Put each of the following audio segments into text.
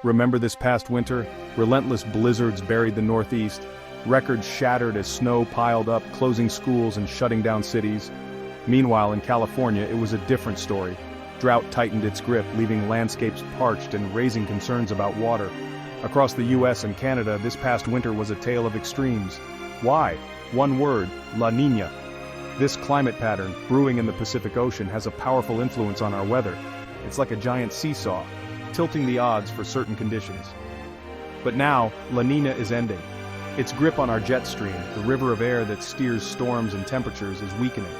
Remember this past winter? Relentless blizzards buried the Northeast. Records shattered as snow piled up, closing schools and shutting down cities. Meanwhile, in California, it was a different story. Drought tightened its grip, leaving landscapes parched and raising concerns about water. Across the US and Canada, this past winter was a tale of extremes. Why? One word: La Niña. This climate pattern, brewing in the Pacific Ocean, has a powerful influence on our weather. It's like a giant seesaw, tilting the odds for certain conditions. But now, La Niña is ending. Its grip on our jet stream, the river of air that steers storms and temperatures, is weakening.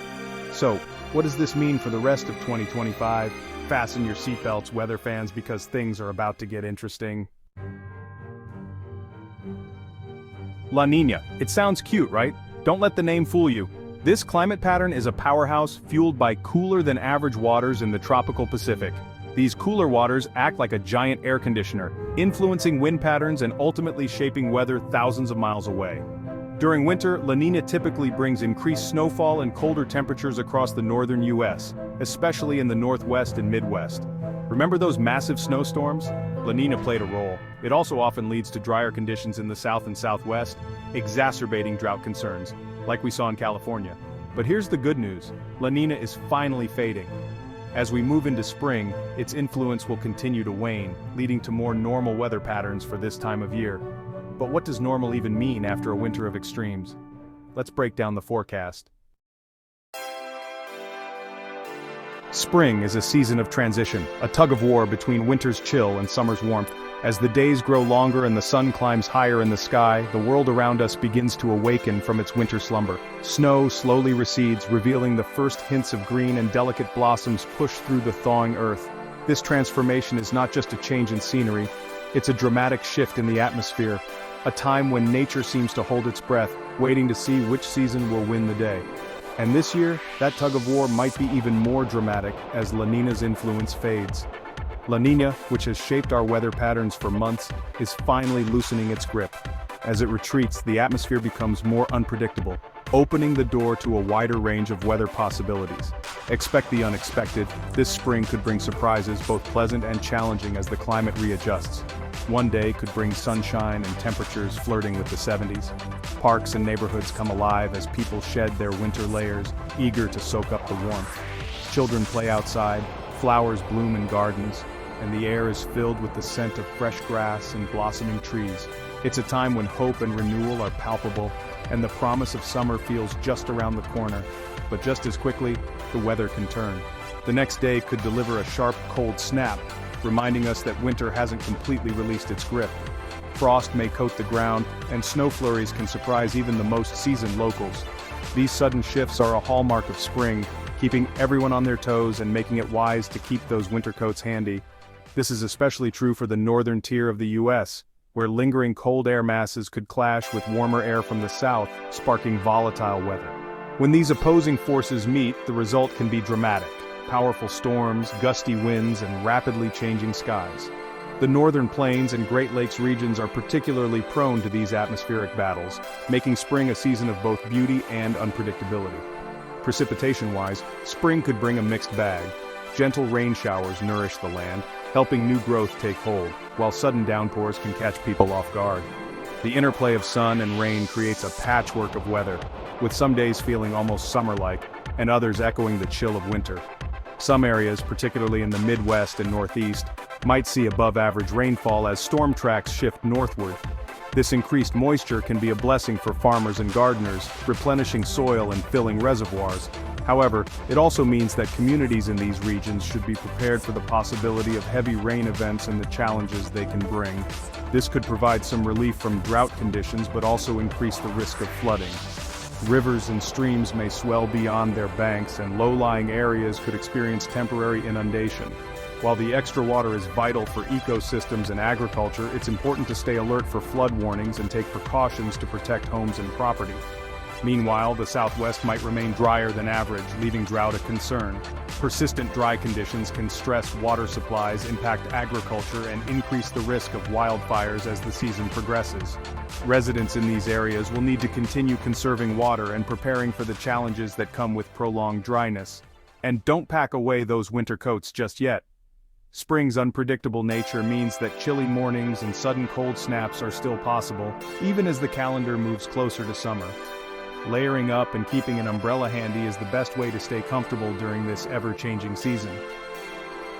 So, what does this mean for the rest of 2025? Fasten your seatbelts, weather fans, because things are about to get interesting. La Niña. It sounds cute, right? Don't let the name fool you. This climate pattern is a powerhouse fueled by cooler than average waters in the tropical Pacific. These cooler waters act like a giant air conditioner, influencing wind patterns and ultimately shaping weather thousands of miles away. During winter, La Niña typically brings increased snowfall and colder temperatures across the northern US, especially in the Northwest and Midwest. Remember those massive snowstorms? La Niña played a role. It also often leads to drier conditions in the South and Southwest, exacerbating drought concerns, like we saw in California. But here's the good news: La Niña is finally fading. As we move into spring, its influence will continue to wane, leading to more normal weather patterns for this time of year. But what does normal even mean after a winter of extremes? Let's break down the forecast. Spring is a season of transition, a tug-of-war between winter's chill and summer's warmth. As the days grow longer and the sun climbs higher in the sky, the world around us begins to awaken from its winter slumber. Snow slowly recedes, revealing the first hints of green, and delicate blossoms push through the thawing earth. This transformation is not just a change in scenery, it's a dramatic shift in the atmosphere, a time when nature seems to hold its breath, waiting to see which season will win the day. And this year, that tug-of-war might be even more dramatic as La Niña's influence fades. La Niña, which has shaped our weather patterns for months, is finally loosening its grip. As it retreats, the atmosphere becomes more unpredictable, opening the door to a wider range of weather possibilities. Expect the unexpected. This spring could bring surprises, both pleasant and challenging, as the climate readjusts. One day could bring sunshine and temperatures flirting with the 70s. Parks and neighborhoods come alive as people shed their winter layers, eager to soak up the warmth. Children play outside, flowers bloom in gardens, and the air is filled with the scent of fresh grass and blossoming trees. It's a time when hope and renewal are palpable, and the promise of summer feels just around the corner. But just as quickly, the weather can turn. The next day could deliver a sharp, cold snap, reminding us that winter hasn't completely released its grip. Frost may coat the ground, and snow flurries can surprise even the most seasoned locals. These sudden shifts are a hallmark of spring, keeping everyone on their toes and making it wise to keep those winter coats handy. This is especially true for the northern tier of the US, where lingering cold air masses could clash with warmer air from the south, sparking volatile weather. When these opposing forces meet, the result can be dramatic: powerful storms, gusty winds, and rapidly changing skies. The northern plains and Great Lakes regions are particularly prone to these atmospheric battles, making spring a season of both beauty and unpredictability. Precipitation-wise, spring could bring a mixed bag. Gentle rain showers nourish the land, helping new growth take hold, while sudden downpours can catch people off guard. The interplay of sun and rain creates a patchwork of weather, with some days feeling almost summer-like, and others echoing the chill of winter. Some areas, particularly in the Midwest and Northeast, might see above-average rainfall as storm tracks shift northward. This increased moisture can be a blessing for farmers and gardeners, replenishing soil and filling reservoirs. However, it also means that communities in these regions should be prepared for the possibility of heavy rain events and the challenges they can bring. This could provide some relief from drought conditions, but also increase the risk of flooding. Rivers and streams may swell beyond their banks, and low-lying areas could experience temporary inundation. While the extra water is vital for ecosystems and agriculture, it's important to stay alert for flood warnings and take precautions to protect homes and property. Meanwhile, the Southwest might remain drier than average, leaving drought a concern. Persistent dry conditions can stress water supplies, impact agriculture, and increase the risk of wildfires as the season progresses. Residents in these areas will need to continue conserving water and preparing for the challenges that come with prolonged dryness. And don't pack away those winter coats just yet. Spring's unpredictable nature means that chilly mornings and sudden cold snaps are still possible, even as the calendar moves closer to summer. Layering up and keeping an umbrella handy is the best way to stay comfortable during this ever-changing season.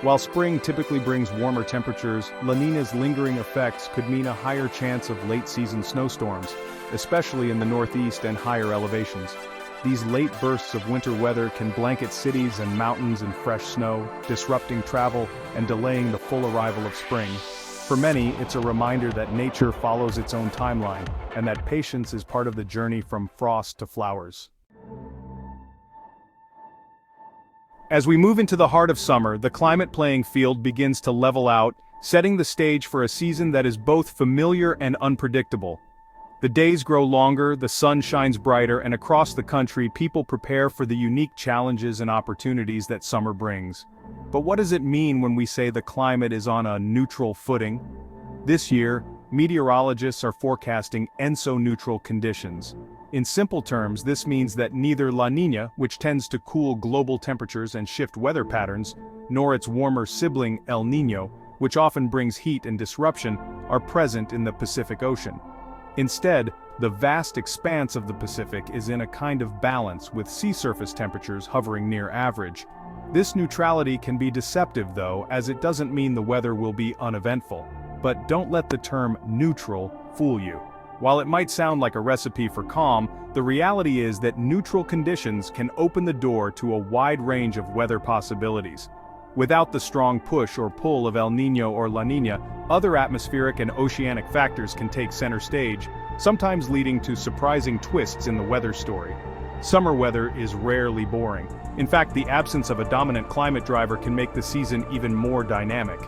While spring typically brings warmer temperatures, La Niña's lingering effects could mean a higher chance of late-season snowstorms, especially in the northeast and higher elevations. These late bursts of winter weather can blanket cities and mountains in fresh snow, disrupting travel and delaying the full arrival of spring. For many, it's a reminder that nature follows its own timeline, and that patience is part of the journey from frost to flowers. As we move into the heart of summer, the climate playing field begins to level out, setting the stage for a season that is both familiar and unpredictable. The days grow longer, the sun shines brighter, and across the country people prepare for the unique challenges and opportunities that summer brings. But what does it mean when we say the climate is on a neutral footing? This year, meteorologists are forecasting ENSO-neutral conditions. In simple terms, this means that neither La Niña, which tends to cool global temperatures and shift weather patterns, nor its warmer sibling El Niño, which often brings heat and disruption, are present in the Pacific Ocean. Instead, the vast expanse of the Pacific is in a kind of balance with sea surface temperatures hovering near average. This neutrality can be deceptive though, as it doesn't mean the weather will be uneventful. But don't let the term neutral fool you. While it might sound like a recipe for calm, the reality is that neutral conditions can open the door to a wide range of weather possibilities. Without the strong push or pull of El Niño or La Niña, other atmospheric and oceanic factors can take center stage, sometimes leading to surprising twists in the weather story. Summer weather is rarely boring. In fact, the absence of a dominant climate driver can make the season even more dynamic.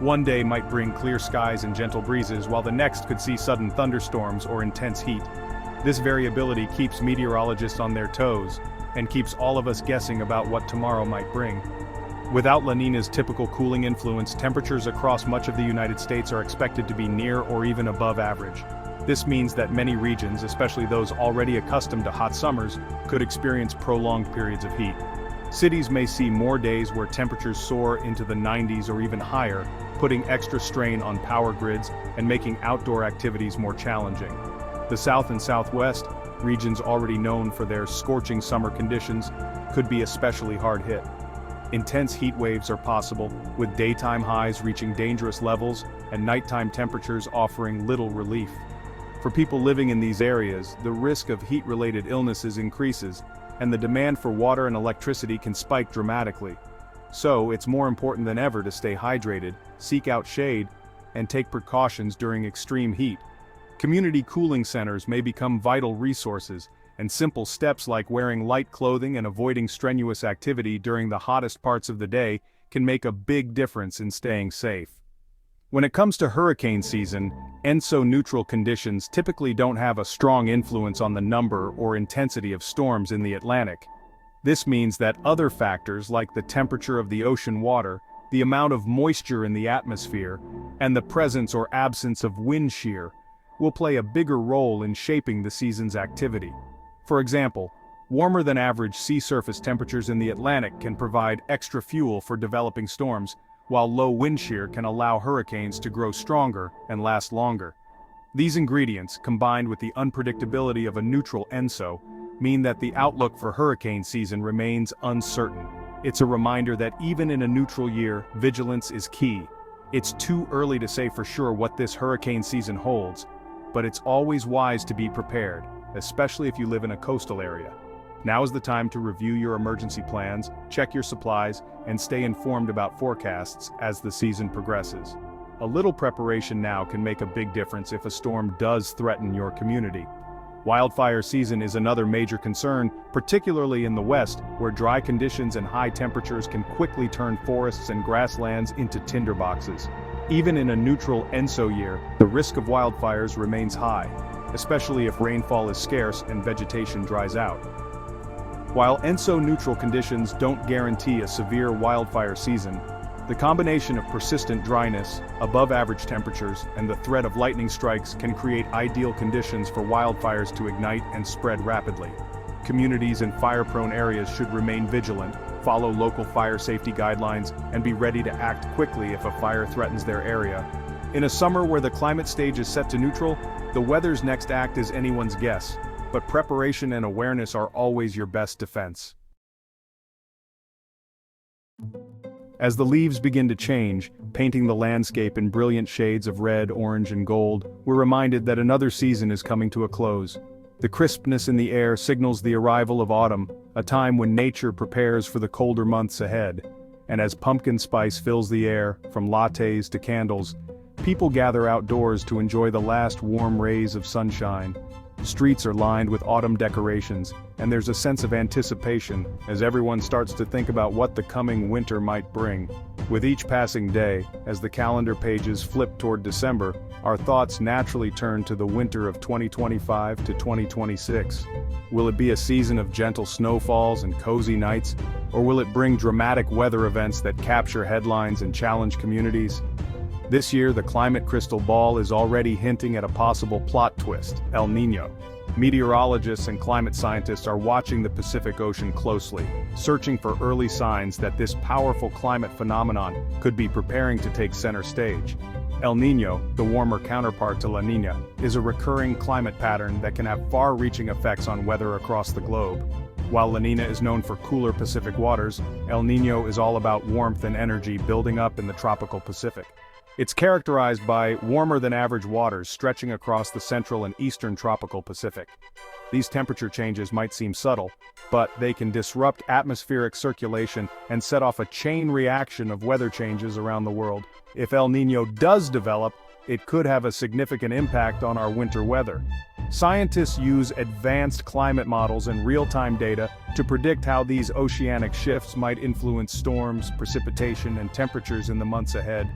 One day might bring clear skies and gentle breezes, while the next could see sudden thunderstorms or intense heat. This variability keeps meteorologists on their toes, and keeps all of us guessing about what tomorrow might bring. Without La Niña's typical cooling influence, temperatures across much of the United States are expected to be near or even above average. This means that many regions, especially those already accustomed to hot summers, could experience prolonged periods of heat. Cities may see more days where temperatures soar into the 90s or even higher, putting extra strain on power grids and making outdoor activities more challenging. The South and Southwest, regions already known for their scorching summer conditions, could be especially hard hit. Intense heat waves are possible, with daytime highs reaching dangerous levels and nighttime temperatures offering little relief. For people living in these areas, the risk of heat-related illnesses increases, and the demand for water and electricity can spike dramatically. So, it's more important than ever to stay hydrated, seek out shade, and take precautions during extreme heat. Community cooling centers may become vital resources, and simple steps like wearing light clothing and avoiding strenuous activity during the hottest parts of the day can make a big difference in staying safe. When it comes to hurricane season, ENSO-neutral conditions typically don't have a strong influence on the number or intensity of storms in the Atlantic. This means that other factors like the temperature of the ocean water, the amount of moisture in the atmosphere, and the presence or absence of wind shear will play a bigger role in shaping the season's activity. For example, warmer than average sea surface temperatures in the Atlantic can provide extra fuel for developing storms, while low wind shear can allow hurricanes to grow stronger and last longer. These ingredients, combined with the unpredictability of a neutral ENSO, mean that the outlook for hurricane season remains uncertain. It's a reminder that even in a neutral year, vigilance is key. It's too early to say for sure what this hurricane season holds, but it's always wise to be prepared, especially if you live in a coastal area. Now is the time to review your emergency plans, check your supplies, and stay informed about forecasts as the season progresses. A little preparation now can make a big difference if a storm does threaten your community. Wildfire season is another major concern, particularly in the West, where dry conditions and high temperatures can quickly turn forests and grasslands into tinderboxes. Even in a neutral ENSO year, the risk of wildfires remains high, especially if rainfall is scarce and vegetation dries out. While ENSO-neutral conditions don't guarantee a severe wildfire season, the combination of persistent dryness, above-average temperatures, and the threat of lightning strikes can create ideal conditions for wildfires to ignite and spread rapidly. Communities in fire-prone areas should remain vigilant, follow local fire safety guidelines, and be ready to act quickly if a fire threatens their area. In a summer where the climate stage is set to neutral, the weather's next act is anyone's guess, but preparation and awareness are always your best defense. As the leaves begin to change, painting the landscape in brilliant shades of red, orange, and gold, we're reminded that another season is coming to a close. The crispness in the air signals the arrival of autumn, a time when nature prepares for the colder months ahead. And as pumpkin spice fills the air, from lattes to candles, people gather outdoors to enjoy the last warm rays of sunshine. Streets are lined with autumn decorations, and there's a sense of anticipation as everyone starts to think about what the coming winter might bring. With each passing day, as the calendar pages flip toward December, our thoughts naturally turn to the winter of 2025 to 2026. Will it be a season of gentle snowfalls and cozy nights, or will it bring dramatic weather events that capture headlines and challenge communities? This year, the climate crystal ball is already hinting at a possible plot twist: El Niño. Meteorologists and climate scientists are watching the Pacific Ocean closely, searching for early signs that this powerful climate phenomenon could be preparing to take center stage. El Niño, the warmer counterpart to La Niña, is a recurring climate pattern that can have far-reaching effects on weather across the globe. While La Niña is known for cooler Pacific waters, El Niño is all about warmth and energy building up in the tropical Pacific. It's characterized by warmer-than-average waters stretching across the central and eastern tropical Pacific. These temperature changes might seem subtle, but they can disrupt atmospheric circulation and set off a chain reaction of weather changes around the world. If El Niño does develop, it could have a significant impact on our winter weather. Scientists use advanced climate models and real-time data to predict how these oceanic shifts might influence storms, precipitation, and temperatures in the months ahead.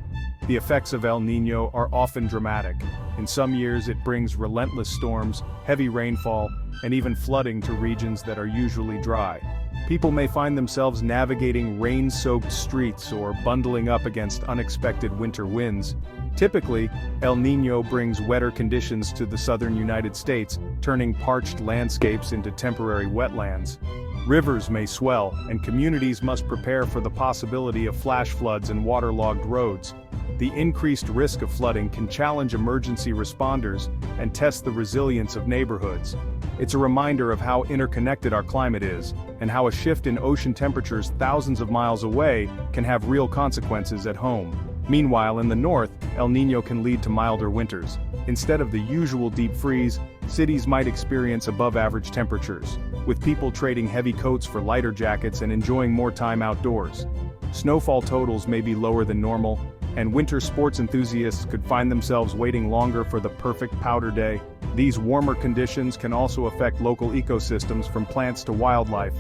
The effects of El Niño are often dramatic. In some years it brings relentless storms, heavy rainfall, and even flooding to regions that are usually dry. People may find themselves navigating rain-soaked streets or bundling up against unexpected winter winds. Typically, El Niño brings wetter conditions to the southern United States, turning parched landscapes into temporary wetlands. Rivers may swell, and communities must prepare for the possibility of flash floods and waterlogged roads. The increased risk of flooding can challenge emergency responders and test the resilience of neighborhoods. It's a reminder of how interconnected our climate is, and how a shift in ocean temperatures thousands of miles away can have real consequences at home. Meanwhile, in the north, El Niño can lead to milder winters. Instead of the usual deep freeze, cities might experience above-average temperatures, with people trading heavy coats for lighter jackets and enjoying more time outdoors. Snowfall totals may be lower than normal, and winter sports enthusiasts could find themselves waiting longer for the perfect powder day. These warmer conditions can also affect local ecosystems from plants to wildlife.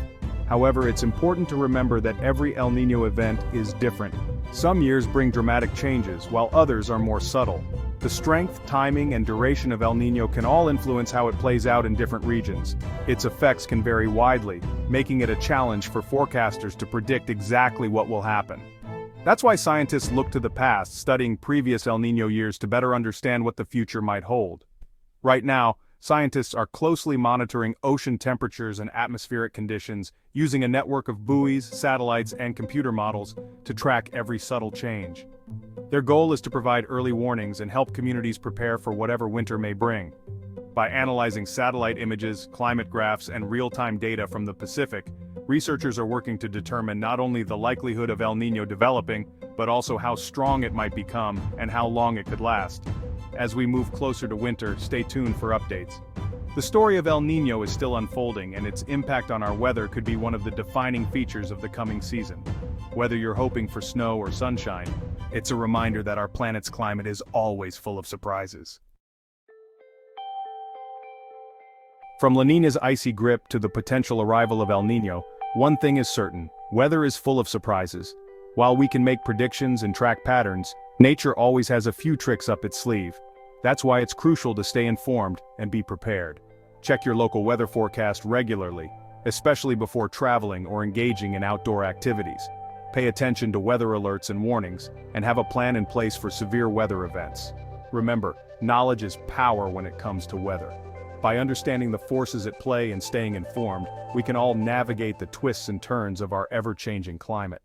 However, it's important to remember that every El Niño event is different. Some years bring dramatic changes, while others are more subtle. The strength, timing, and duration of El Niño can all influence how it plays out in different regions. Its effects can vary widely, making it a challenge for forecasters to predict exactly what will happen. That's why scientists look to the past, studying previous El Niño years to better understand what the future might hold. Right now, scientists are closely monitoring ocean temperatures and atmospheric conditions, using a network of buoys, satellites, and computer models to track every subtle change. Their goal is to provide early warnings and help communities prepare for whatever winter may bring. By analyzing satellite images, climate graphs, and real-time data from the Pacific, researchers are working to determine not only the likelihood of El Niño developing, but also how strong it might become and how long it could last. As we move closer to winter, stay tuned for updates. The story of El Niño is still unfolding, and its impact on our weather could be one of the defining features of the coming season. Whether you're hoping for snow or sunshine, it's a reminder that our planet's climate is always full of surprises. From La Niña's icy grip to the potential arrival of El Niño, one thing is certain: weather is full of surprises. While we can make predictions and track patterns, nature always has a few tricks up its sleeve. That's why it's crucial to stay informed and be prepared. Check your local weather forecast regularly, especially before traveling or engaging in outdoor activities. Pay attention to weather alerts and warnings, and have a plan in place for severe weather events. Remember, knowledge is power when it comes to weather. By understanding the forces at play and staying informed, we can all navigate the twists and turns of our ever-changing climate.